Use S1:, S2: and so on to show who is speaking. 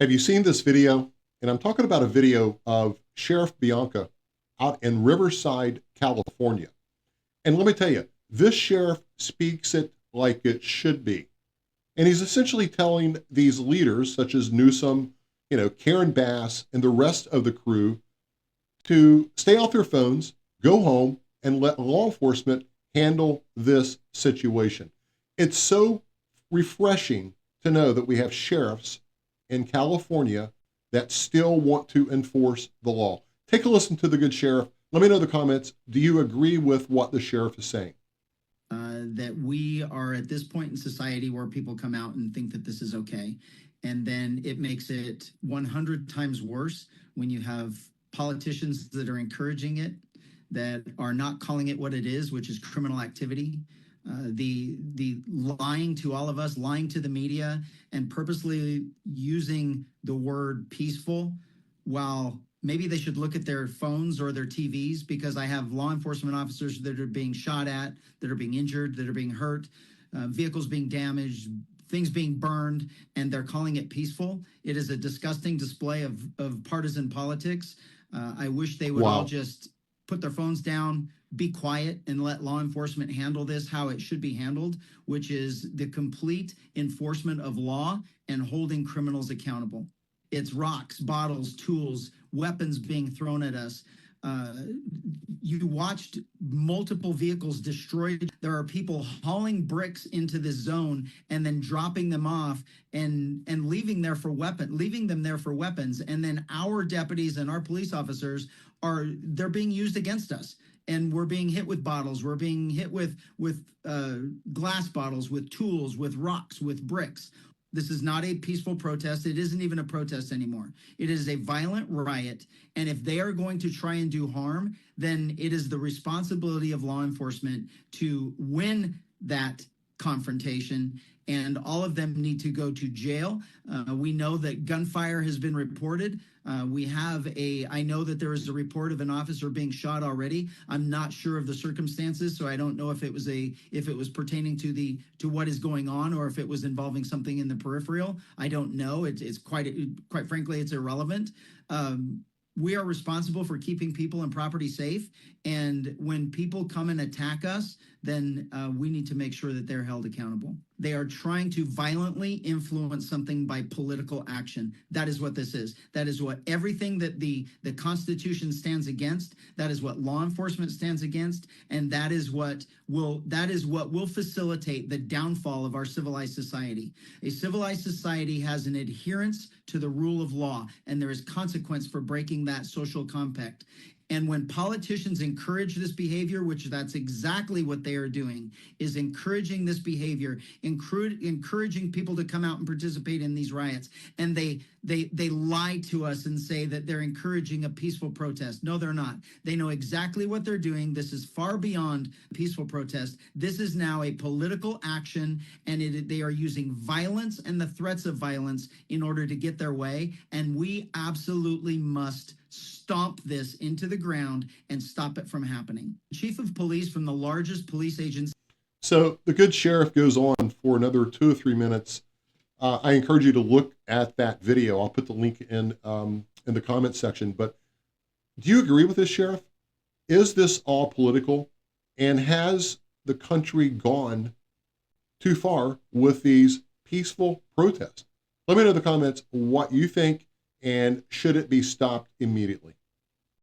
S1: Have you seen this video? And I'm talking about a video of Sheriff Bianca out in Riverside, California. And let me tell you, this sheriff speaks it like it should be. And he's essentially telling these leaders, such as Newsome, Karen Bass, and the rest of the crew, to stay off their phones, go home, and let law enforcement handle this situation. It's so refreshing to know that we have sheriffs in California that still want to enforce the law. Take a listen to the good sheriff. Let me know in the comments. Do you agree with what the sheriff is saying?
S2: That we are at this point in society where people come out and think that this is okay. And then it makes it 100 times worse when you have politicians that are encouraging it, that are not calling it what it is, which is criminal activity. The lying to all of us, lying to the media, and purposely using the word peaceful, while maybe they should look at their phones or their TVs, because I have law enforcement officers that are being shot at, that are being injured, that are being hurt, vehicles being damaged, things being burned, and they're calling it peaceful. It is a disgusting display of partisan politics. I wish they would all just put their phones down, be quiet, and let law enforcement handle this how it should be handled, which is the complete enforcement of law and holding criminals accountable. It's rocks, bottles, tools, weapons being thrown at us. You watched multiple vehicles destroyed. There are people hauling bricks into this zone and then dropping them off and leaving them there for weapons. And then our deputies and our police officers they're being used against us. And we're being hit with bottles. We're being hit with glass bottles, with tools, with rocks, with bricks. This is not a peaceful protest. It isn't even a protest anymore. It is a violent riot. And if they are going to try and do harm, then it is the responsibility of law enforcement to win that confrontation. And all of them need to go to jail. We know that gunfire has been reported. I know that there is a report of an officer being shot already. I'm not sure of the circumstances, so I don't know if it was pertaining to what is going on, or if it was involving something in the peripheral. I don't know. It's quite frankly, it's irrelevant. We are responsible for keeping people and property safe. And when people come and attack us, then we need to make sure that they're held accountable. They are trying to violently influence something by political action. That is what this is. That is what everything that the Constitution stands against. That is what law enforcement stands against. And that is what will facilitate the downfall of our civilized society. A civilized society has an adherence to the rule of law, and there is consequence for breaking that social compact. And when politicians encourage this behavior, which that's exactly what they are doing, is encouraging this behavior, encouraging people to come out and participate in these riots, and they lie to us and say that they're encouraging a peaceful protest. No, they're not. They know exactly what they're doing. This is far beyond peaceful protest. This is now a political action, and they are using violence and the threats of violence in order to get their way. And we absolutely must stomp this into the ground and stop it from happening. Chief of police from the largest police agency.
S1: So the good sheriff goes on for another 2 or 3 minutes. I encourage you to look at that video. I'll put the link in the comment section. But do you agree with this, Sheriff? Is this all political? And has the country gone too far with these peaceful protests? Let me know in the comments what you think, and should it be stopped immediately?